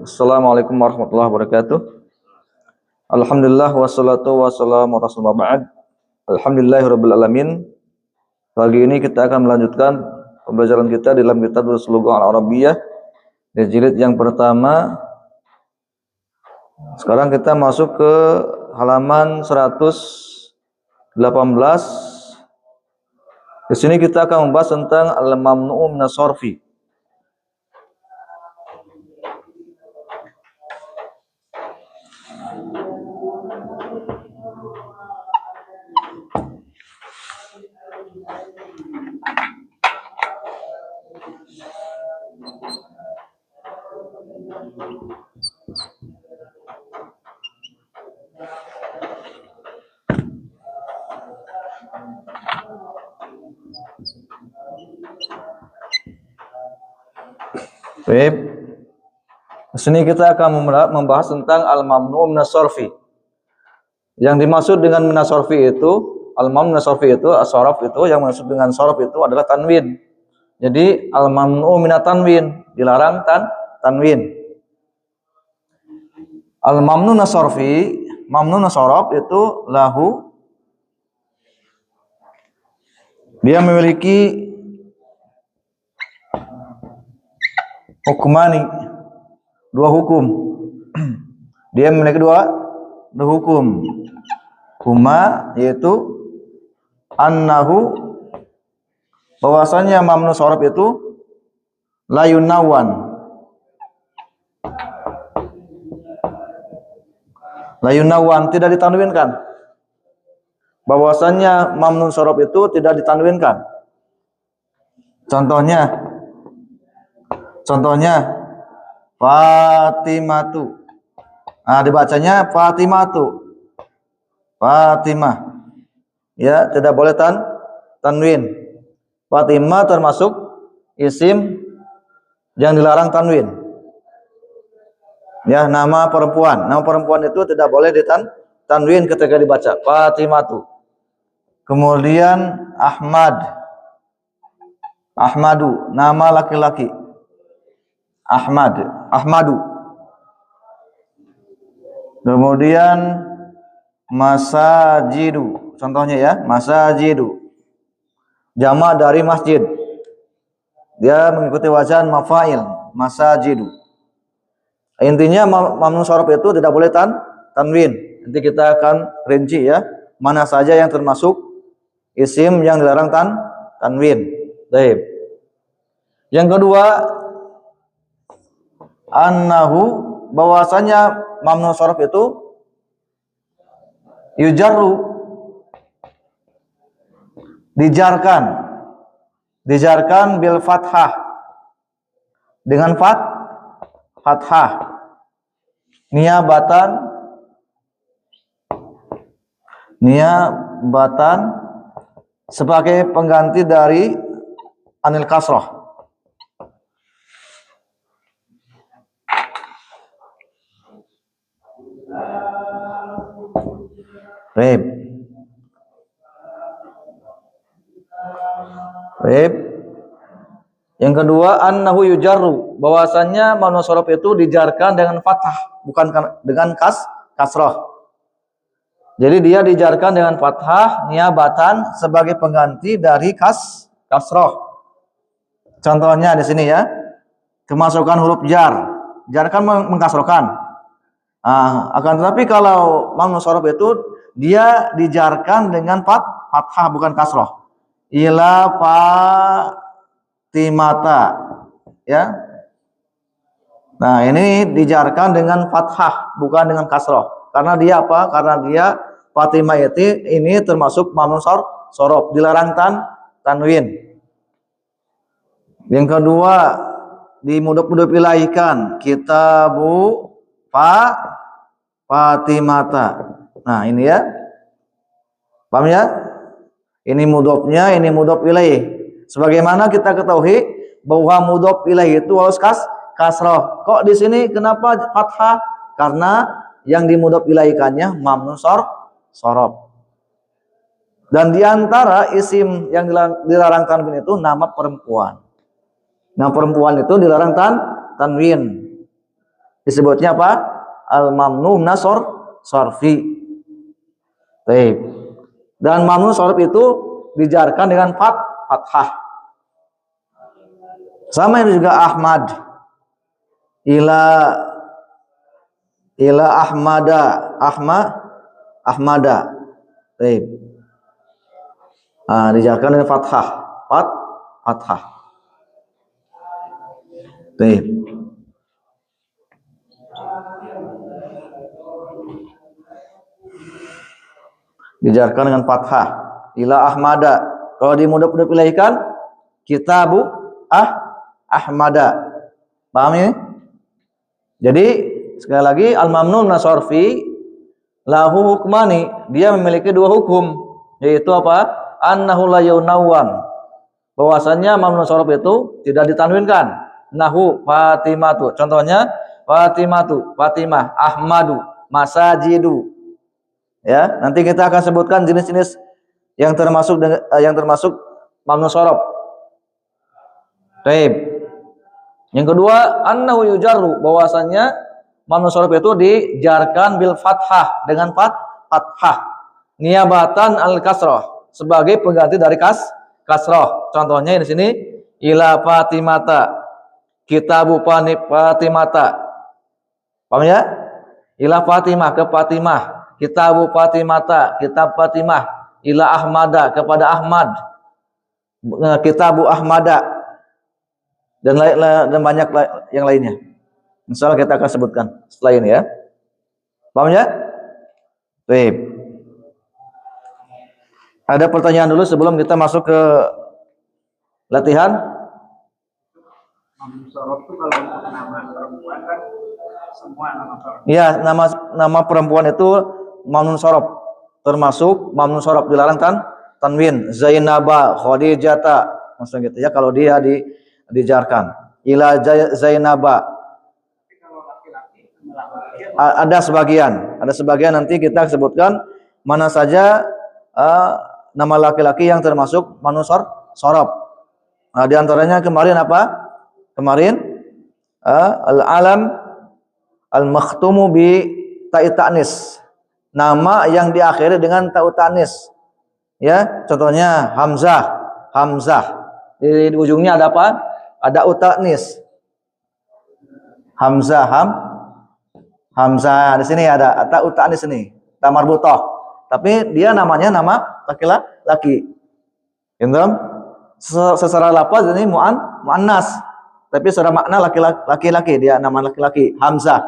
Assalamualaikum warahmatullahi wabarakatuh. Alhamdulillah wassalatu wassalamu rasulullah ba'd. Alhamdulillahirabbil alamin. Pagi ini kita akan melanjutkan pembelajaran kita dalam kitab Lughah Al-Arabiyyah di jilid yang pertama. Sekarang kita masuk ke halaman 118. Di sini kita akan membahas tentang al-mamnu'u minas sarfi. Baik. Di sini kita akan membahas tentang al-mamnu' minas sarfi. Yang dimaksud dengan minas sarfi itu, al-mamnu' minas sarfi itu, as-sarf itu, yang maksud dengan sarf itu adalah tanwin. Jadi al-mamnu' minat tanwin, dilarang tanwin. Al-mamnu' minas sarfi, mamnu' minas sarf itu lahu, dia memiliki hukumani, dua hukum. Dia memiliki dua hukum. Huma yaitu annahu, bahwasanya mamnu sarf itu la yunawan. La yunawan, tidak ditanwinkan. Bahwasanya mamnu sarf itu tidak ditanwinkan. Contohnya Fatimatu. Nah, dibacanya Fatimatu. Fatimah. Ya, tidak boleh tanwin. Fatimah termasuk isim yang dilarang tanwin. Ya, nama perempuan. Nama perempuan itu tidak boleh tanwin ketika dibaca. Fatimatu. Kemudian Ahmadu, nama laki-laki. Ahmadu. Kemudian masajidu, contohnya ya, masajidu, jamak dari masjid. Dia mengikuti wazan mafail, masajidu. Intinya mamnu sarf itu tidak boleh tanwin. Nanti kita akan rinci ya, mana saja yang termasuk isim yang dilarang tanwin. Baik. Yang kedua, annahu, bahwasanya mamnu sarf itu yujarru, dijarkan bil fathah, dengan fathah, niabatan sebagai pengganti dari anil kasrah. Baik. Yang kedua, annahu yujarru, bahwasannya mamnu sarf itu dijarkan dengan fathah, bukan dengan kasrah. Jadi dia dijarkan dengan fathah niabatan sebagai pengganti dari kasrah. Contohnya di sini ya, kemasukan huruf jar kan mengkasrohkan. Akan tetapi kalau mamnu sarf itu dia dijarkan dengan fathah bukan kasrah. Ila Fatimata, ya. Nah, ini dijarkan dengan fathah bukan dengan kasrah. Karena dia apa? Karena dia Fatimah ini termasuk mamnu sarf, dilarang tanwin. Yang kedua, dimudhof ilaihkan, kitabu Fatimata. Nah, ini ya. Paham ya? Ini mudhofnya, ini mudhof ilaih. Sebagaimana kita ketahui bahwa mudhof ilaih itu harus kasrah. Kok di sini kenapa fathah? Karena yang dimudhof ilaihkannya mamnu sarf. Dan diantara isim yang dilarang tanwin itu nama perempuan. Nama perempuan itu dilarang tanwin. disebutnya apa? Al-mamnu nasor sorfi. Baik. Dan mamnu sorf itu dijarkan dengan fathah. Sama itu juga Ahmad. Ila Ahmada. Baik. Dijarkan dengan fathah. Fathah. Baik. Dijarkan dengan fathah. Ila Ahmada. Kalau dimudaf-mudaf ilaihkan kitabu Ahmada. Paham ini? Jadi sekali lagi al-mamnun nasorfi lahu hukmani, dia memiliki dua hukum, yaitu apa? Annahu la yunawwan, bahwasannya mamnun sorof itu tidak ditanwinkan. Nahu Fatimatu, contohnya Fatimah, Ahmadu, Masajidu. Ya, nanti kita akan sebutkan jenis-jenis yang termasuk mamnun sorof. Baik. Yang kedua, annahu yujarru, bahwasannya mamnu sorof itu dijarkan bil fathah, dengan fathah niyabatan al kasroh, sebagai pengganti dari kasroh. Contohnya di sini ila Fatimata, kitabu Fatimata. Paham ya? Ila Fatimah, ke Fatimah, kitabu Fatimata, kitab Fatimah. Ila Ahmada, kepada Ahmad, kitabu Ahmada. Dan banyak yang lainnya. Insyaallah kita akan sebutkan setelah ini ya. Paham ya? Baik. Ada pertanyaan dulu sebelum kita masuk ke latihan? Mamnu sorof itu kalau untuk nama perempuan kan semua nama perempuan. Iya, nama perempuan itu mamnun sorof, termasuk mamnun sorof dilarang tanwin. Zainaba, Khadijata, maksudnya gitu ya, kalau dia dijarkan. Ila Zainaba. Ada sebagian nanti kita sebutkan mana saja nama laki-laki yang termasuk mamnun sorof. Di antaranya kemarin apa? Kemarin al-alam al-makhtumu bi ta'i ta'nis. Nama yang diakhiri dengan ta'u ta'nis. Ya, contohnya Hamzah. Di ujungnya ada apa? Ada uta'nis. Hamzah. Di sini ada ta'u ta'nis ini, ta marbutah. Tapi dia namanya nama laki-laki. Gitu? Secara lafaz ini muannas. Tapi secara makna laki-laki, dia nama laki-laki, Hamzah.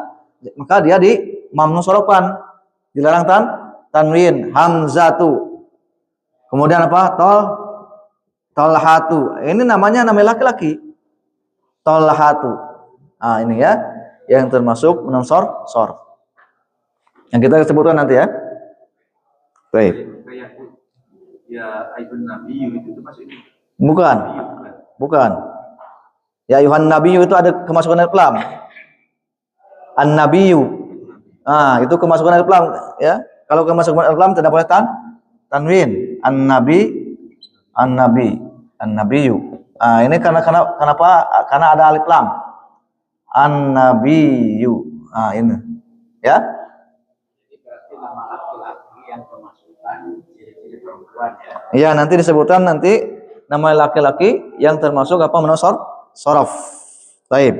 Maka dia di mamnu sorofan, dilarang tanwin, Hamzatu. Kemudian apa? Tolhatu. Ini namanya laki-laki. Tolhatu. Ini ya, yang termasuk mamnu sorof. Yang kita sebutkan nanti ya. Baik. Kayak ya ayun nabi itu masuk ini. Bukan. Ya ayuhan nabiyyu itu ada kemasukan alif lam. An-nabiyyu. Itu kemasukan alif lam ya. Kalau kemasukan alif lam tidak boleh tanwin. An-nabiyyu. Ini kenapa? Karena ada alif lam. An-nabiyyu. Ini. Ya. Jadi berarti nama laki-laki yang kemasukan ciri-ciri perempuan ya. Iya, nanti disebutkan nama laki-laki yang termasuk apa? Mamnun sorof. Baik.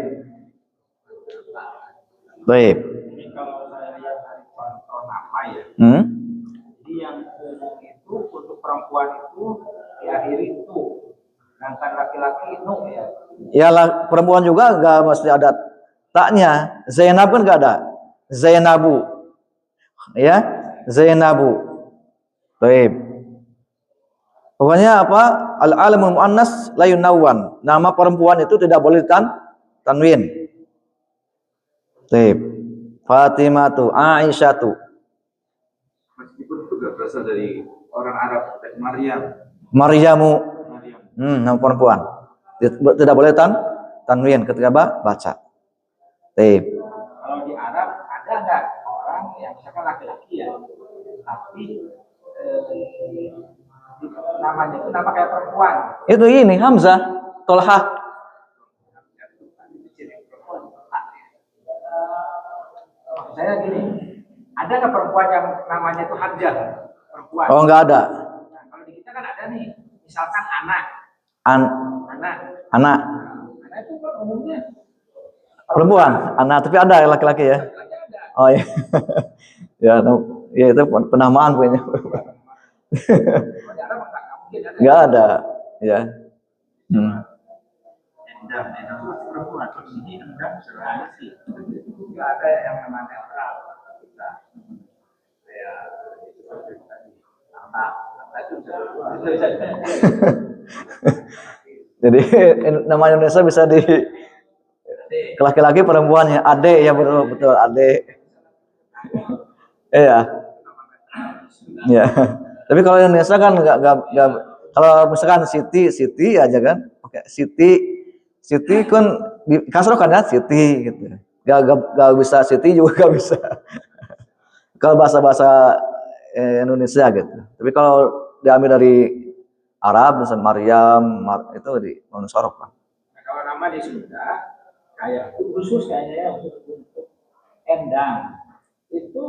Ini kalau saya lihat dari contoh nama ya. Jadi yang umum itu untuk perempuan itu diakhiri itu, sedangkan laki-laki nu ya. Ya, perempuan juga enggak mesti ada taknya. Zainab kan enggak ada. Zainabu. Ya, Zainabu. Baik. Pokoknya apa? Al-alamul muannas la yunawwan. Nama perempuan itu tidak boleh tanwin. Baik. Fatimatu, Aisyatu. Meskipun itu juga berasal dari orang Arab, Maryamu. Nama perempuan. Tidak boleh tanwin ketika baca. Baik. Kalau di Arab ada nggak orang yang misalkan laki-laki ya, tapi namanya itu nama kayak perempuan? Itu ini Hamzah, Tolha. saya gini, ada nggak perempuan yang namanya itu Hamzah? Perempuan. Oh, nggak ada. Nah, kalau di kita kan ada nih, misalkan anak. Anak. Anak itu kan umumnya Perempuan, anak, tapi ada yang laki-laki ya. laki-laki ada. Oh iya. Ya, ya itu penamaan punya. Kalau di Arab nggak mungkin ada. Nggak ada, ya. Endang itu perempuan, terus ini endang serana sih. Nggak ada yang namanya Arab. Kita ya itu seperti tadi. Anak itu bisa. Jadi nama Indonesia bisa di laki-laki perempuannya ade ya, betul ade. Iya. Ya. Tapi kalau Indonesia kan nggak kalau misalkan Siti aja kan pakai Siti kan di kasroh kan ya Siti gitu. Gak bisa Siti juga gak bisa. Kalau bahasa Indonesia gitu. Tapi kalau diambil dari Arab misalnya Maryam itu di Sorof kan. Nah, kalau nama di Sunda kayak khusus kayaknya ya untuk endang itu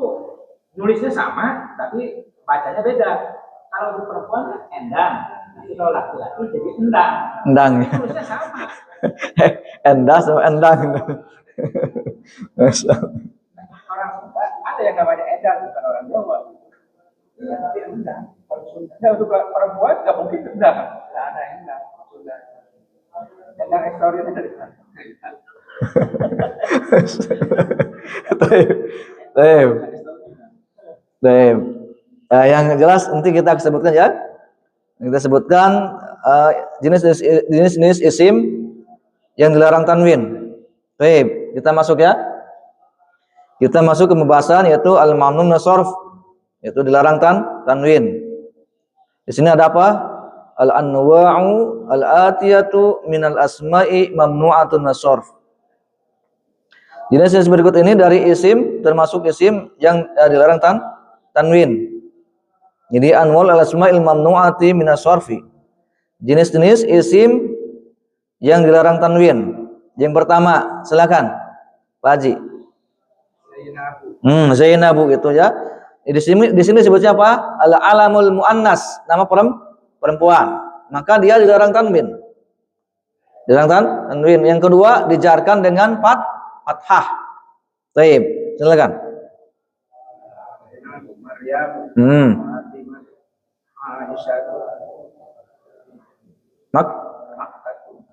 nulisnya sama tapi bacanya beda. Kalau untuk perempuan kan endang, tapi kalau laki-laki jadi endang. Endang ya. Nulisnya sama. Endas sama endang. Orang Sunda ada yang namanya endang, bukan orang Jawa. Iya, tapi endang. Kalau Sunda, nah, untuk perempuan nggak mungkin endang. Nggak ada endang. Sunda. Endang ekstraordinary dari mana? Yang jelas nanti kita sebutkan ya. Kita sebutkan jenis isim yang dilarang tanwin. Baik, kita masuk ya. Kita masuk ke pembahasan yaitu al-mamnun nasarf, yaitu dilarang tanwin. Di sini ada apa? Al-anwa'u al-atiyatu minal asma'i mamnu'atun nasarf. Jenis berikut ini dari isim, termasuk isim yang dilarang tanwin. Jadi anwal al-asma'il mamnu'ati minas sarfi. Jenis-jenis isim yang dilarang tanwin. Yang pertama, silakan Pak Haji. Zainabu itu ya. Di sini disebutnya apa? Al-alamul muannas, nama perempuan. Maka dia dilarang tanwin. Dilarang tanwin. Yang kedua, dijarkan dengan fathah. Baik, silakan.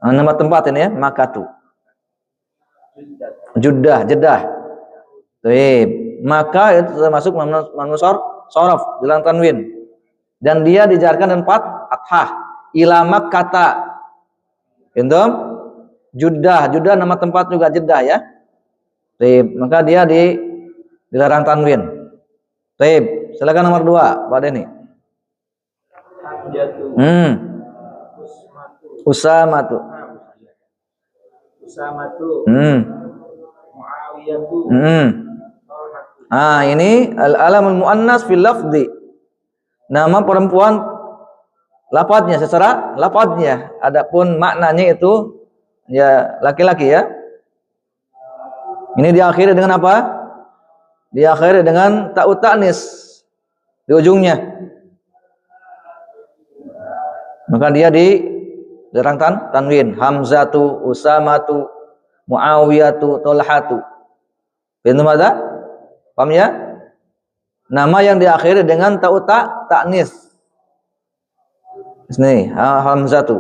Nama tempat ini ya, Makatu. Jeddah. Baik. Maka itu termasuk mamnu sorof, dilarang tanwin. Dan dia dijarkan dengan fathah. Ilamak kata. Intum Jeddah nama tempat juga Jeddah ya. Baik, maka dia dilarang tanwin. Baik, silakan nomor 2, Pak Deni. Usamatu. Muawiyatu. Ini al-alamul muannas fil lafzi. Nama perempuan lafadznya secara lafadznya, adapun maknanya itu ya laki-laki ya. Ini diakhiri dengan apa? Diakhiri dengan ta'ut ta'nis di ujungnya. Maka dia dilarang tanwin. Hamzatu, Usamatu, Muawiyatu, Tolhatu. Pintu mana? Paham ya? Nama yang diakhiri dengan ta'ut ta'nis. Ini Hamzatu.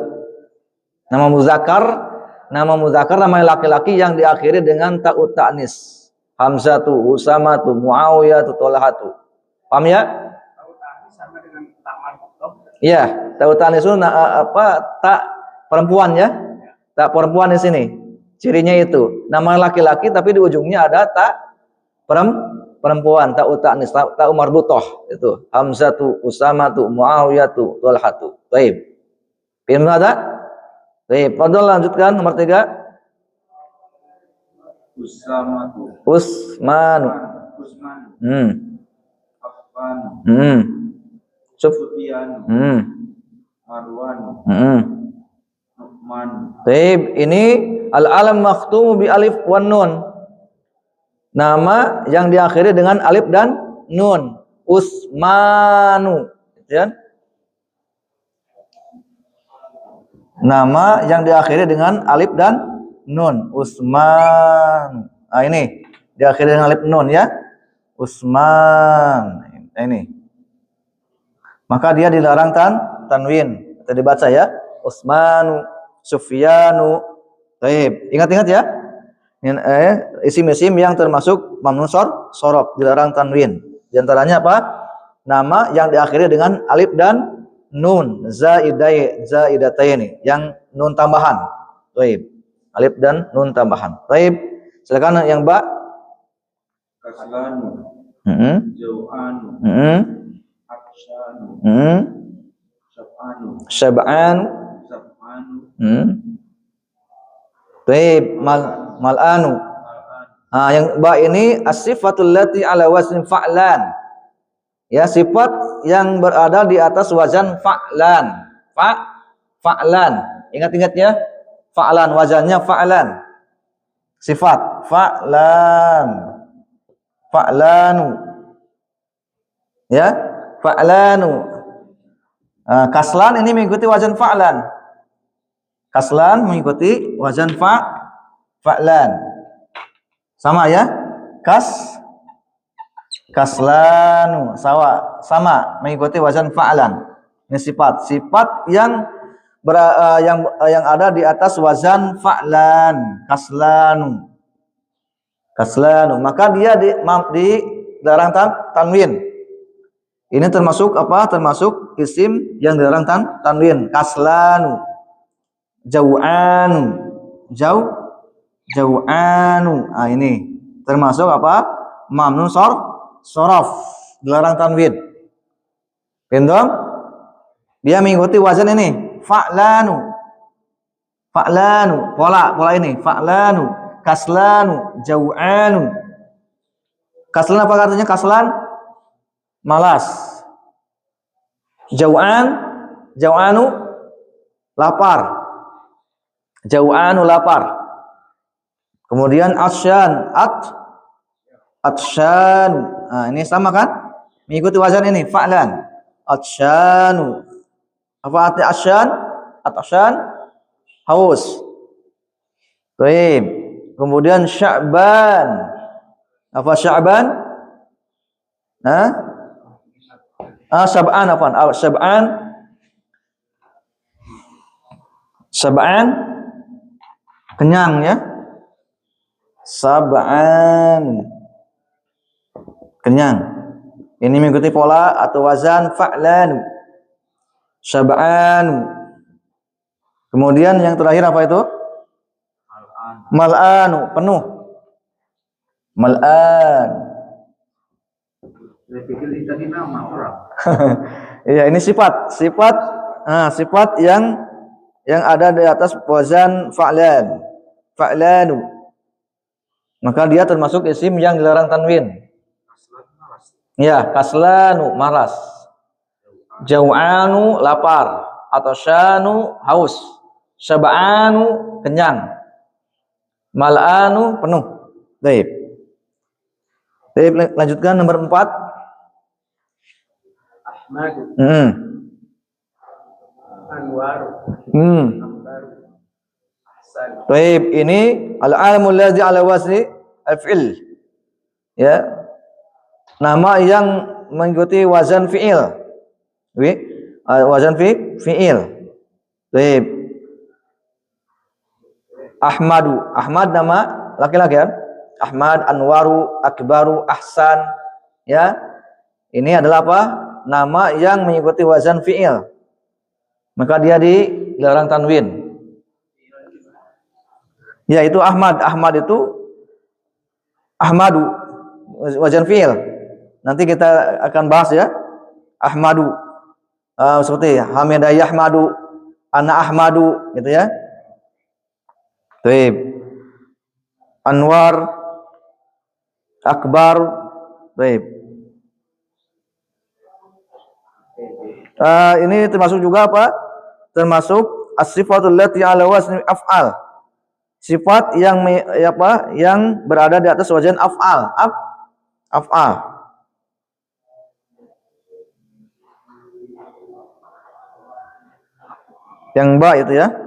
Nama muzakkar nama laki-laki yang diakhiri dengan ta'ut ta'nis. Hamzatu, Usamatu, Muawiyatu, Tolhatu. Paham ya? Ta'ut ta'nis sama dengan taman pokok. Iya, ta'ut ta'nis itu tak perempuan ya. Tak perempuan di sini. Cirinya itu nama laki-laki tapi di ujungnya ada tak perempuan, ta'ut ta'nis, ta'u marbutah itu. Hamzatu, Usamatu, Muawiyatu, Tolhatu. Baik. Paham ada? Baik, padahal lanjutkan nomor 3. Usmanu. Sufyan. Marwan. Nu'man. Baik, ini al-alam makhtum bi alif wan nun. Nama yang diakhiri dengan alif dan nun. Usmanu, ya. Nama yang diakhiri dengan alif dan nun. Usman. Nah, ini diakhiri dengan alif nun ya. Usman. Nah, ini. Maka dia dilarang tanwin. Tadi baca ya. Usmanu, Sufyanu. Baik, ingat-ingat ya. Isim-isim yang termasuk mamnun sorof dilarang tanwin. Di antaranya apa? Nama yang diakhiri dengan alif dan nun, zaidataini, yang nun tambahan. Baik. Alif dan nun tambahan. Baik. Silakan yang Mbak. Kaslanu, jau'anu, aksyanu, Syab'an. Baik, mal'anu. Nah, yang Mbak ini as-sifatul lati ala wazn fa'lan. Ya, sifat yang berada di atas wazan fa'lan. Fa'lan. Ingat-ingat ya. Fa'lan, wazannya fa'lan. Sifat fa'lan. Fa'lanu. Ya, fa'lanu. Kaslan ini mengikuti wazan fa'lan. Kaslan mengikuti wazan fa'lan. Sama ya? Kaslanu sama mengikuti wazan fa'lan. Ini sifat yang ada di atas wazan fa'lan, kaslanu. Maka dia dilarang tanwin. Ini termasuk apa? Termasuk isim yang dilarang tanwin. Kaslanu, jau'anu, jau'anu. Nah, ini termasuk apa? Mamnun sorof, dilarang tanwin. Paham? Dia mengikuti wazan ini, fa'lanu. Pola ini, fa'lanu, kaslanu, jau'anu. Kaslan apa artinya kaslan? Malas. Jau'anu, lapar. Jau'anu, lapar. Kemudian atsyan. Nah, ini sama kan? Mengikuti wazan ini, fa'lan. Atsyanu. Apa arti atsyan? Atsyan, haus. Baik. Kemudian Sya'ban. Apa Sya'ban? Syab'an apa? Syab'an kenyang ya. Sab'an kenyang. Ini mengikuti pola atau wazan fa'lan. Syab'an. Kemudian yang terakhir apa itu? Mal'anu, penuh. Mal'an. Tadi nama orang. Iya, ini sifat yang ada di atas wazan fa'lanu. Maka dia termasuk isim yang dilarang tanwin. Ya, kaslanu, malas. Jau'anu, lapar. Atau syanu, haus. Syab'anu, kenyang. Mal'anu, penuh. Baik. Lanjutkan nomor 4. Ahmadu. Anwaru. Ahsan. Baik, ini al-alamul ladzi ala wazni al-fi'l. Ya. Nama yang mengikuti wazan fi'il. Wazan fi'il. Baik. Ahmad nama laki-laki kan? Ahmad, Anwaru, Akbaru, Ahsan. Ya. Ini adalah apa? Nama yang mengikuti wazan fi'il. Maka dia dilarang tanwin. Ya, itu Ahmad. Ahmad itu Ahmadu, wazan fi'il. Nanti kita akan bahas ya. Ahmadu. Seperti Hamidah Yahmadu, Ana Ahmadu, gitu ya. Baik. Anwar, Akbar. Baik. Ini termasuk juga apa? Termasuk as-sifatul lati ala wazni af'al. sifat yang berada di atas wazan af'al. Af'al. Yang ba itu ya.